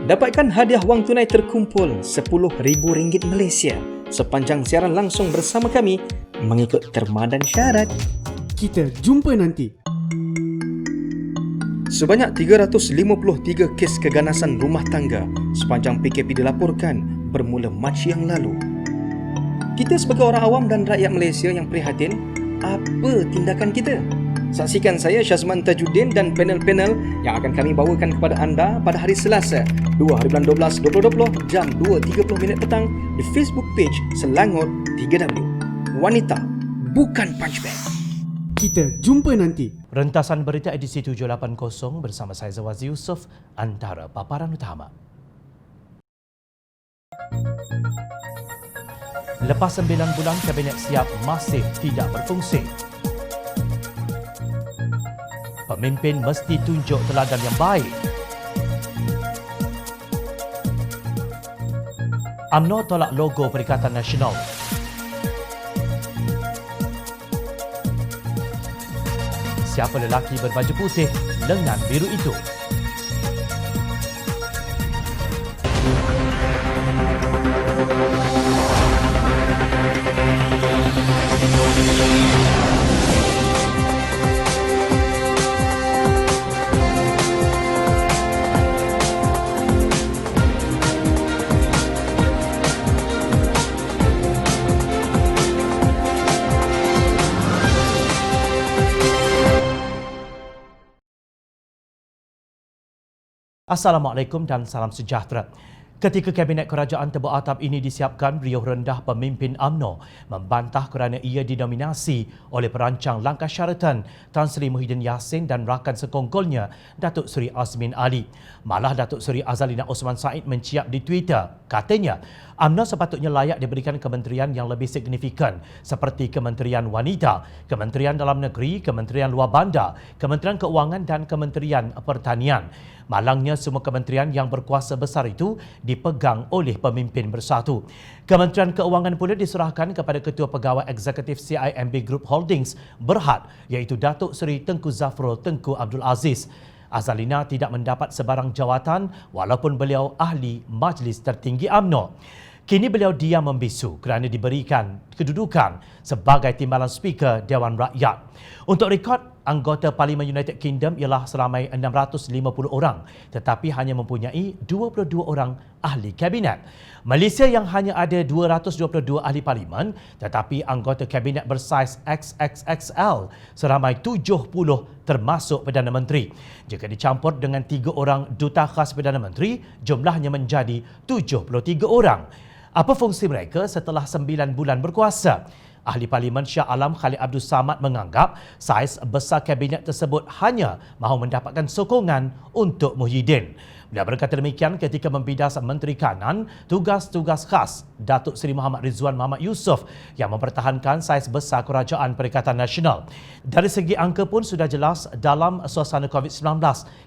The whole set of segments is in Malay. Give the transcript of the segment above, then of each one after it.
Dapatkan hadiah wang tunai terkumpul RM10,000 Malaysia sepanjang siaran langsung bersama kami mengikut terma dan syarat. Kita jumpa nanti. Sebanyak 353 kes keganasan rumah tangga sepanjang PKP dilaporkan bermula Mac yang lalu. Kita sebagai orang awam dan rakyat Malaysia yang prihatin, apa tindakan kita? Saksikan saya Syazman Tajuddin dan panel-panel yang akan kami bawakan kepada anda pada hari Selasa 2 hari bulan 12 2020 jam 2.30 petang di Facebook page Selangor 3W. Wanita, bukan punchbag. Kita jumpa nanti. Rentasan berita edisi 780 bersama saya Zawazi Yusof, antara paparan utama. Lepas 9 bulan, Kabinet Siap masih tidak berfungsi. Pemimpin mesti tunjuk teladan yang baik. UMNO tolak logo Perikatan Nasional. Siapa lelaki berbaju putih lengan biru itu? Assalamualaikum dan salam sejahtera. Ketika Kabinet Kerajaan Tebuk Atap ini disiapkan, beliau rendah pemimpin UMNO membantah kerana ia didominasi oleh perancang langkah syaratan Tan Sri Muhyiddin Yassin dan rakan sekongkolnya Datuk Seri Azmin Ali. Malah Datuk Seri Azalina Osman Said menciap di Twitter, katanya UMNO sepatutnya layak diberikan kementerian yang lebih signifikan seperti Kementerian Wanita, Kementerian Dalam Negeri, Kementerian Luar Bandar, Kementerian Keuangan dan Kementerian Pertanian. Malangnya semua kementerian yang berkuasa besar itu dipegang oleh pemimpin bersatu. Kementerian Keuangan pula diserahkan kepada Ketua Pegawai Eksekutif CIMB Group Holdings Berhad, iaitu Datuk Seri Tengku Zafrul Tengku Abdul Aziz. Azalina tidak mendapat sebarang jawatan walaupun beliau ahli Majlis Tertinggi UMNO. Kini beliau diam membisu kerana diberikan kedudukan sebagai timbalan Speaker Dewan Rakyat. Untuk rekod, anggota Parlimen United Kingdom ialah seramai 650 orang tetapi hanya mempunyai 22 orang ahli kabinet. Malaysia yang hanya ada 222 ahli parlimen tetapi anggota kabinet bersaiz XXXL seramai 70 termasuk Perdana Menteri. Jika dicampur dengan 3 orang duta khas Perdana Menteri, jumlahnya menjadi 73 orang. Apa fungsi mereka setelah 9 bulan berkuasa? Ahli Parlimen Shah Alam Khalid Abdul Samad menganggap saiz besar kabinet tersebut hanya mahu mendapatkan sokongan untuk Muhyiddin. Beliau berkata demikian ketika membidas Menteri Kanan tugas-tugas khas Datuk Seri Muhammad Rizwan Muhammad Yusof yang mempertahankan saiz besar Kerajaan Perikatan Nasional. Dari segi angka pun sudah jelas dalam suasana COVID-19,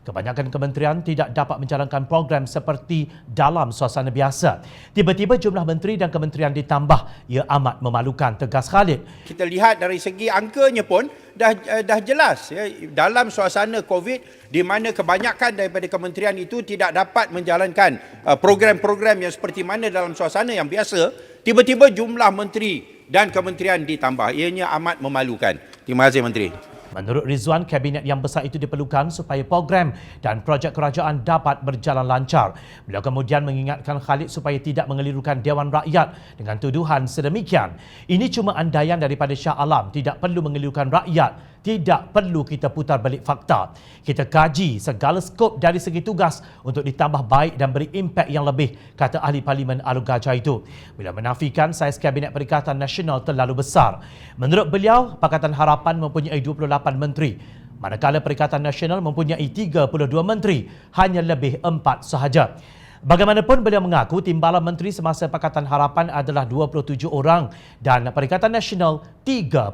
kebanyakan kementerian tidak dapat menjalankan program seperti dalam suasana biasa. Tiba-tiba jumlah menteri dan kementerian ditambah. Ia amat memalukan, tegas Khalid. Kita lihat dari segi angkanya pun dah jelas ya, dalam suasana COVID di mana kebanyakan daripada kementerian itu tidak dapat menjalankan program-program yang seperti mana dalam suasana yang biasa, tiba-tiba jumlah menteri dan kementerian ditambah. Ianya amat memalukan. Terima kasih Menteri. Menurut Rizwan, kabinet yang besar itu diperlukan supaya program dan projek kerajaan dapat berjalan lancar. Beliau kemudian mengingatkan Khalid supaya tidak mengelirukan Dewan Rakyat dengan tuduhan sedemikian. Ini cuma andaian daripada Shah Alam, tidak perlu mengelirukan rakyat. Tidak perlu kita putar balik fakta. Kita kaji segala skop dari segi tugas untuk ditambah baik dan beri impak yang lebih, kata ahli Parlimen Alor Gajah itu. Bila menafikan saiz Kabinet Perikatan Nasional terlalu besar. Menurut beliau, Pakatan Harapan mempunyai 28 menteri. Manakala Perikatan Nasional mempunyai 32 menteri, hanya lebih 4 sahaja. Bagaimanapun beliau mengaku timbalan menteri semasa Pakatan Harapan adalah 27 orang dan Perikatan Nasional 37.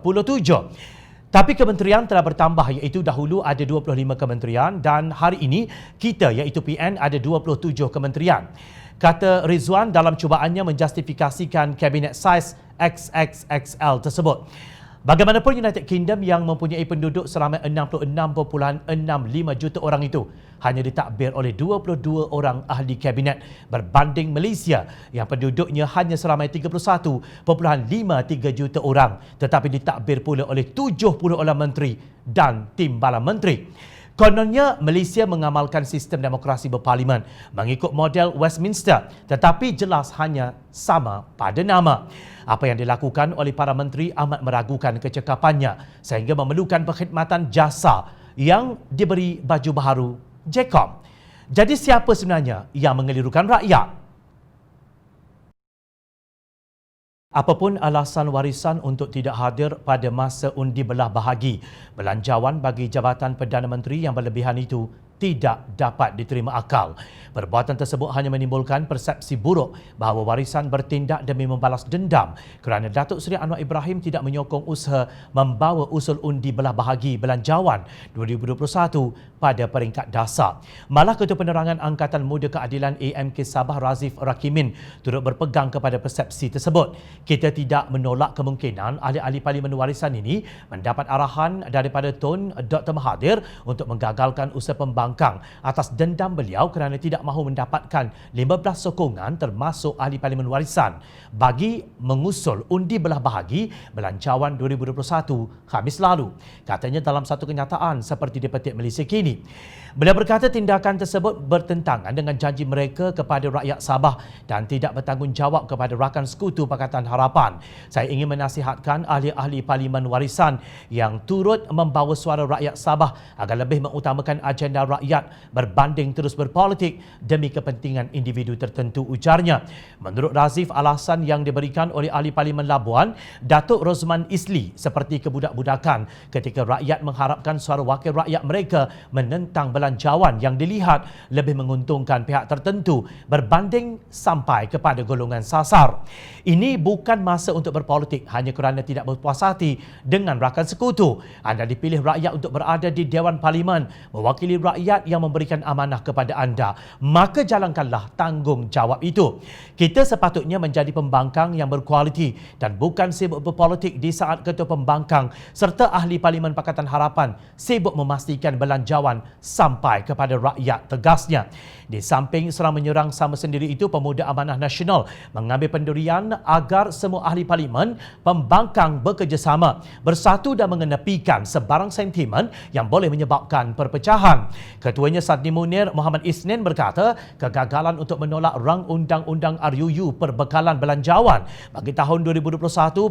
Tapi kementerian telah bertambah, iaitu dahulu ada 25 kementerian dan hari ini kita iaitu PN ada 27 kementerian. Kata Rizwan dalam cubaannya menjustifikasikan kabinet saiz XXXL tersebut. Bagaimanapun United Kingdom yang mempunyai penduduk seramai 66.65 juta orang itu hanya ditadbir oleh 22 orang ahli kabinet berbanding Malaysia yang penduduknya hanya seramai 31.53 juta orang tetapi ditadbir pula oleh 70 orang menteri dan timbalan menteri. Kononnya Malaysia mengamalkan sistem demokrasi berparlimen mengikut model Westminster tetapi jelas hanya sama pada nama. Apa yang dilakukan oleh para menteri amat meragukan kecekapannya sehingga memerlukan perkhidmatan jasa yang diberi baju baharu JCOM. Jadi siapa sebenarnya yang mengelirukan rakyat? Apapun alasan warisan untuk tidak hadir pada masa undi belah bahagi, belanjawan bagi Jabatan Perdana Menteri yang berlebihan itu tidak dapat diterima akal. Perbuatan tersebut hanya menimbulkan persepsi buruk bahawa warisan bertindak demi membalas dendam kerana Datuk Seri Anwar Ibrahim tidak menyokong usaha membawa usul undi belah bahagi belanjawan 2021 pada peringkat dasar. Malah Ketua Penerangan Angkatan Muda Keadilan AMK Sabah Razif Rakimin turut berpegang kepada persepsi tersebut. Kita tidak menolak kemungkinan ahli-ahli Parlimen Warisan ini mendapat arahan daripada Tun Dr. Mahathir untuk menggagalkan usaha pembangkang atas dendam beliau kerana tidak mahu mendapatkan 15 sokongan termasuk ahli Parlimen Warisan bagi mengusul undi belah bahagi belanjawan 2021 Khamis lalu. Katanya dalam satu kenyataan seperti dipetik Malaysia Kini. Beliau berkata tindakan tersebut bertentangan dengan janji mereka kepada rakyat Sabah dan tidak bertanggungjawab kepada rakan sekutu Pakatan Harapan. Saya ingin menasihatkan ahli-ahli Parlimen Warisan yang turut membawa suara rakyat Sabah agar lebih mengutamakan agenda rakyat berbanding terus berpolitik demi kepentingan individu tertentu, ujarnya. Menurut Razif, alasan yang diberikan oleh ahli Parlimen Labuan, Datuk Rosman Isli, seperti kebudak-budakan ketika rakyat mengharapkan suara wakil rakyat mereka menentang belanjawan yang dilihat lebih menguntungkan pihak tertentu berbanding sampai kepada golongan sasar. Ini bukan masa untuk berpolitik hanya kerana tidak berpuas hati dengan rakan sekutu. Anda dipilih rakyat untuk berada di Dewan Parlimen, mewakili rakyat yang memberikan amanah kepada anda. Maka jalankanlah tanggungjawab itu. Kita sepatutnya menjadi pembangkang yang berkualiti dan bukan sibuk berpolitik di saat ketua pembangkang serta ahli Parlimen Pakatan Harapan sibuk memastikan belanjawan sampai kepada rakyat, tegasnya. Di samping serang menyerang sama sendiri itu, Pemuda Amanah Nasional mengambil pendirian agar semua ahli parlimen pembangkang bekerjasama, bersatu dan mengenepikan sebarang sentimen yang boleh menyebabkan perpecahan. Ketuanya Sadni Munir Muhammad Isnin berkata, kegagalan untuk menolak rang undang-undang RUU perbekalan belanjawan bagi tahun 2021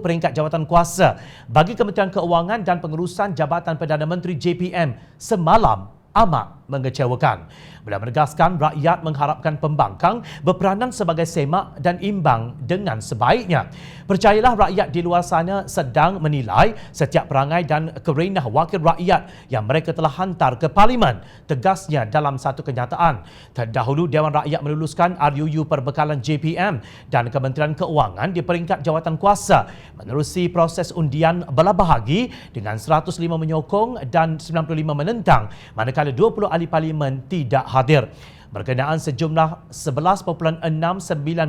peringkat jawatan kuasa bagi Kementerian Keuangan dan pengurusan Jabatan Perdana Menteri JPM semalam amat mengecewakan. Beliau menegaskan rakyat mengharapkan pembangkang berperanan sebagai semak dan imbang dengan sebaiknya. Percayalah, rakyat di luar sana sedang menilai setiap perangai dan kerenah wakil rakyat yang mereka telah hantar ke Parlimen, tegasnya dalam satu kenyataan. Terdahulu Dewan Rakyat meluluskan RUU perbekalan JPM dan Kementerian Keuangan di peringkat jawatan kuasa menerusi proses undian belah bahagi dengan 105 menyokong dan 95 menentang, manakala 20 ahli parlimen tidak hadir. Berkenaan sejumlah 11.69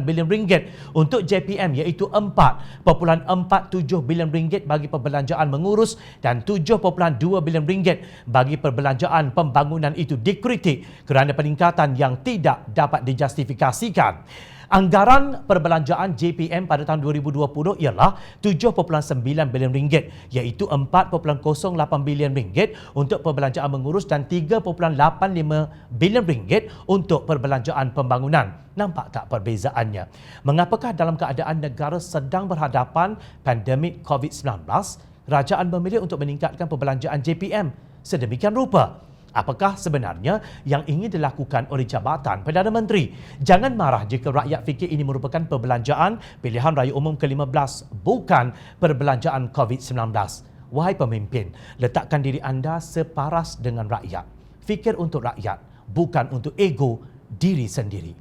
bilion ringgit untuk JPM, iaitu 4.47 bilion ringgit bagi perbelanjaan mengurus dan 7.2 bilion ringgit bagi perbelanjaan pembangunan itu dikritik kerana peningkatan yang tidak dapat dijustifikasikan. Anggaran perbelanjaan JPM pada tahun 2020 ialah 7.9 bilion ringgit, iaitu 4.08 bilion ringgit untuk perbelanjaan mengurus dan 3.85 bilion ringgit untuk perbelanjaan pembangunan. Nampak tak perbezaannya? Mengapakah dalam keadaan negara sedang berhadapan pandemik COVID-19, kerajaan memilih untuk meningkatkan perbelanjaan JPM sedemikian rupa? Apakah sebenarnya yang ingin dilakukan oleh Jabatan Perdana Menteri? Jangan marah jika rakyat fikir ini merupakan perbelanjaan pilihan raya umum ke-15, bukan perbelanjaan COVID-19. Wahai pemimpin, letakkan diri anda separas dengan rakyat. Fikir untuk rakyat, bukan untuk ego diri sendiri.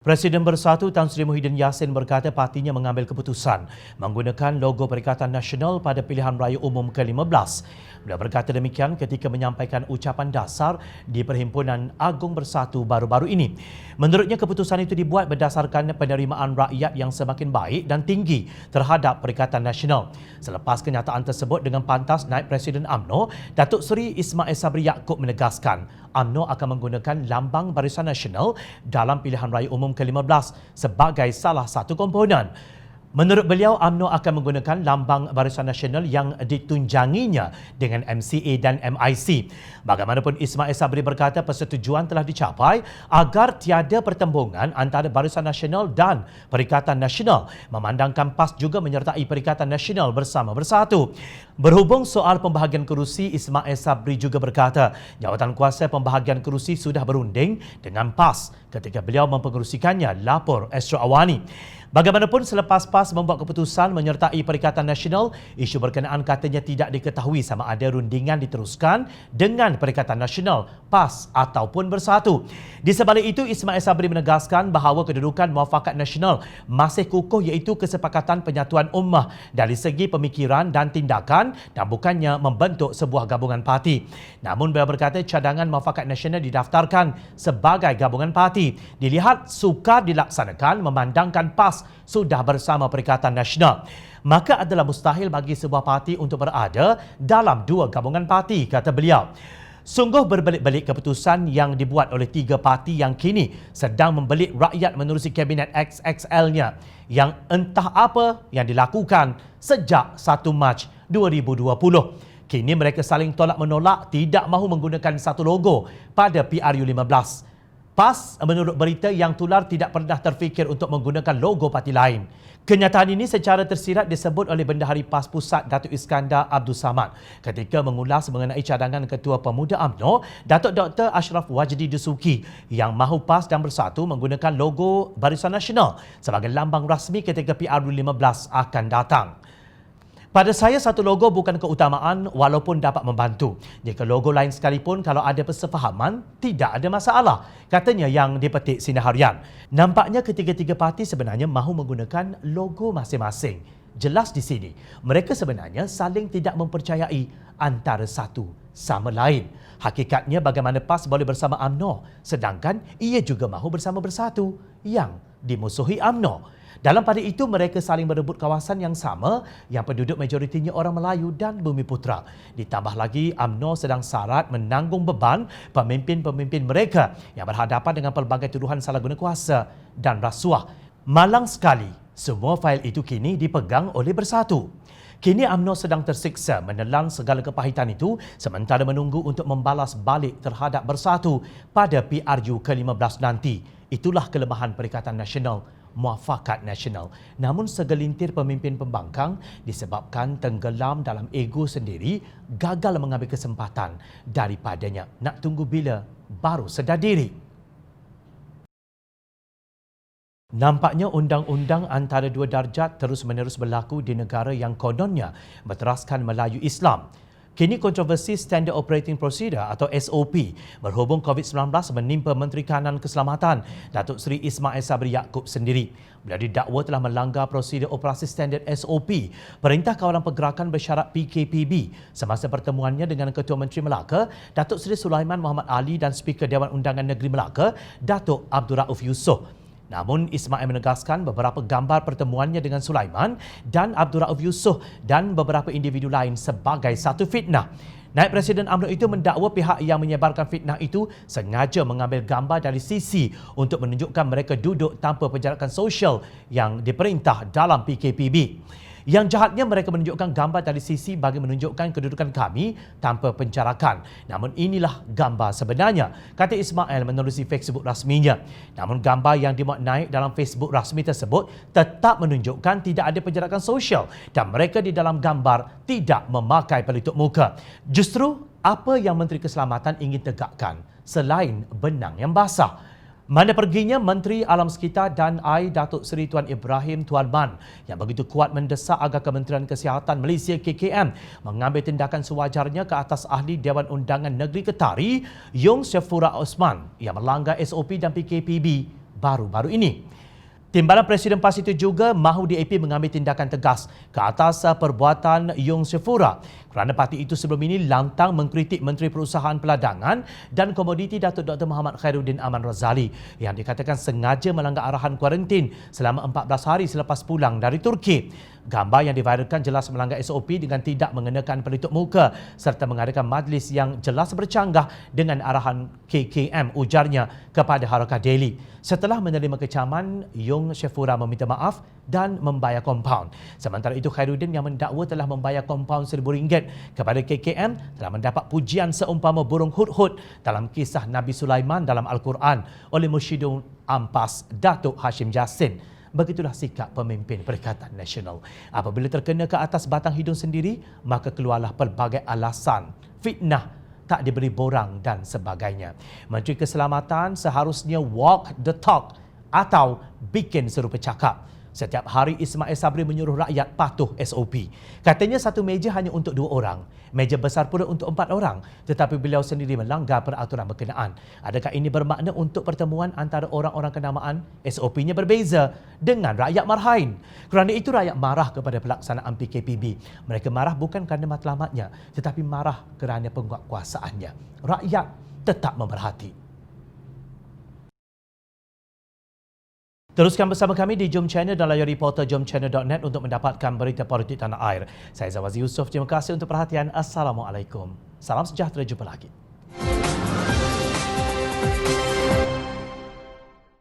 Presiden Bersatu Tan Sri Muhyiddin Yassin berkata partinya mengambil keputusan menggunakan logo Perikatan Nasional pada pilihan raya umum ke-15. Beliau berkata demikian ketika menyampaikan ucapan dasar di Perhimpunan Agung Bersatu baru-baru ini. Menurutnya keputusan itu dibuat berdasarkan penerimaan rakyat yang semakin baik dan tinggi terhadap Perikatan Nasional. Selepas kenyataan tersebut dengan pantas Naib Presiden UMNO, Datuk Seri Ismail Sabri Yaakob menegaskan UMNO akan menggunakan lambang Barisan Nasional dalam pilihan raya umum ke-15 sebagai salah satu komponen. Menurut beliau, UMNO akan menggunakan lambang Barisan Nasional yang ditunjanginya dengan MCA dan MIC. Bagaimanapun, Ismail Sabri berkata persetujuan telah dicapai agar tiada pertembungan antara Barisan Nasional dan Perikatan Nasional, memandangkan PAS juga menyertai Perikatan Nasional bersama bersatu. Berhubung soal pembahagian kerusi, Ismail Sabri juga berkata jawatan kuasa pembahagian kerusi sudah berunding dengan PAS ketika beliau mempengerusikannya, lapor Astro Awani. Bagaimanapun, selepas PAS membuat keputusan menyertai Perikatan Nasional, isu berkenaan katanya tidak diketahui sama ada rundingan diteruskan dengan Perikatan Nasional, PAS ataupun bersatu. Di sebalik itu, Ismail Sabri menegaskan bahawa kedudukan Muafakat Nasional masih kukuh iaitu kesepakatan penyatuan ummah dari segi pemikiran dan tindakan dan bukannya membentuk sebuah gabungan parti. Namun beliau berkata cadangan Muafakat Nasional didaftarkan sebagai gabungan parti. Dilihat sukar dilaksanakan memandangkan PAS sudah bersama Perikatan Nasional. Maka adalah mustahil bagi sebuah parti untuk berada dalam dua gabungan parti, kata beliau. Sungguh berbelit-belit keputusan yang dibuat oleh tiga parti yang kini sedang membelit rakyat menerusi Kabinet XXL-nya yang entah apa yang dilakukan sejak 1 Mac 2020. Kini mereka saling tolak-menolak tidak mahu menggunakan satu logo pada PRU15. PAS menurut berita yang tular tidak pernah terfikir untuk menggunakan logo parti lain. Kenyataan ini secara tersirat disebut oleh Bendahari PAS Pusat Datuk Iskandar Abdul Samad ketika mengulas mengenai cadangan Ketua Pemuda UMNO Datuk Dr. Ashraf Wajdi Dusuki yang mahu PAS dan Bersatu menggunakan logo Barisan Nasional sebagai lambang rasmi ketika PRU15 akan datang. Pada saya, satu logo bukan keutamaan walaupun dapat membantu. Jika logo lain sekalipun, kalau ada persefahaman, tidak ada masalah, katanya yang dipetik Sinar Harian. Nampaknya ketiga-tiga parti sebenarnya mahu menggunakan logo masing-masing. Jelas di sini, mereka sebenarnya saling tidak mempercayai antara satu sama lain. Hakikatnya bagaimana PAS boleh bersama UMNO, sedangkan ia juga mahu bersama Bersatu yang dimusuhi UMNO. Dalam pada itu, mereka saling berebut kawasan yang sama yang penduduk majoritinya orang Melayu dan Bumiputera. Ditambah lagi, UMNO sedang syarat menanggung beban pemimpin-pemimpin mereka yang berhadapan dengan pelbagai tuduhan salah guna kuasa dan rasuah. Malang sekali, semua fail itu kini dipegang oleh Bersatu. Kini UMNO sedang tersiksa menelan segala kepahitan itu sementara menunggu untuk membalas balik terhadap Bersatu pada PRU ke-15 nanti. Itulah kelemahan Perikatan Nasional, Muafakat Nasional. Namun segelintir pemimpin pembangkang disebabkan tenggelam dalam ego sendiri, gagal mengambil kesempatan daripadanya. Nak tunggu bila baru sedar diri. Nampaknya undang-undang antara dua darjat terus-menerus berlaku di negara yang kononnya berteraskan Melayu Islam. Kini kontroversi Standard Operating Procedure atau SOP berhubung COVID-19 menimpa Menteri Kanan Keselamatan Datuk Seri Ismail Sabri Yaakob sendiri. Beliau didakwa telah melanggar prosedur operasi standard SOP Perintah Kawalan Pergerakan Bersyarat PKPB semasa pertemuannya dengan Ketua Menteri Melaka Datuk Seri Sulaiman Muhammad Ali dan Speaker Dewan Undangan Negeri Melaka Datuk Abdul Rauf Yusof. Namun Ismail menegaskan beberapa gambar pertemuannya dengan Sulaiman dan Abdul Rauf Yusof dan beberapa individu lain sebagai satu fitnah. Naib Presiden UMNO itu mendakwa pihak yang menyebarkan fitnah itu sengaja mengambil gambar dari sisi untuk menunjukkan mereka duduk tanpa penjarakan sosial yang diperintah dalam PKPB. Yang jahatnya mereka menunjukkan gambar dari sisi bagi menunjukkan kedudukan kami tanpa penjarakan. Namun inilah gambar sebenarnya, kata Ismail menerusi Facebook rasminya. Namun gambar yang dimuat naik dalam Facebook rasmi tersebut tetap menunjukkan tidak ada penjarakan sosial dan mereka di dalam gambar tidak memakai pelitup muka. Justru apa yang Menteri Keselamatan ingin tegakkan selain benang yang basah? Mana perginya Menteri Alam Sekitar dan Air Datuk Seri Tuan Ibrahim Tuan Man yang begitu kuat mendesak agar Kementerian Kesihatan Malaysia KKM mengambil tindakan sewajarnya ke atas ahli Dewan Undangan Negeri Ketari Yung Syafura Osman yang melanggar SOP dan PKPB baru-baru ini. Timbalan Presiden PAS itu juga mahu DAP mengambil tindakan tegas ke atas perbuatan Yung Sefura kerana parti itu sebelum ini lantang mengkritik Menteri Perusahaan Peladangan dan Komoditi Datuk Dr. Muhammad Khairuddin Aman Razali yang dikatakan sengaja melanggar arahan kuarantin selama 14 hari selepas pulang dari Turki. Gambar yang diviralkan jelas melanggar SOP dengan tidak mengenakan pelitup muka serta mengadakan majlis yang jelas bercanggah dengan arahan KKM, ujarnya kepada Harakah Daily. Setelah menerima kecaman, Yung Sefura meminta maaf dan membayar kompaun. Sementara itu, Khairuddin yang mendakwa telah membayar kompaun RM1,000 kepada KKM telah mendapat pujian seumpama burung hudhud dalam kisah Nabi Sulaiman dalam Al-Quran oleh Mursyidul Ampas Datuk Hashim Jassin. Begitulah sikap pemimpin Perikatan Nasional. Apabila terkena ke atas batang hidung sendiri, maka keluarlah pelbagai alasan, fitnah, tak diberi borang dan sebagainya. Menteri Keselamatan seharusnya walk the talk atau bikin serupa cakap. Setiap hari Ismail Sabri menyuruh rakyat patuh SOP. Katanya satu meja hanya untuk 2 orang. Meja besar pula untuk 4 orang. Tetapi beliau sendiri melanggar peraturan berkenaan. Adakah ini bermakna untuk pertemuan antara orang-orang kenamaan SOP-nya berbeza dengan rakyat marhain? Kerana itu rakyat marah kepada pelaksanaan PKPB. Mereka marah bukan kerana matlamatnya, tetapi marah kerana penguatkuasaannya. Rakyat tetap memerhati. Teruskan bersama kami di Jom Channel dan layari portal jomchannel.net untuk mendapatkan berita politik tanah air. Saya Zawazi Yusof. Terima kasih untuk perhatian. Assalamualaikum. Salam sejahtera. Jumpa lagi.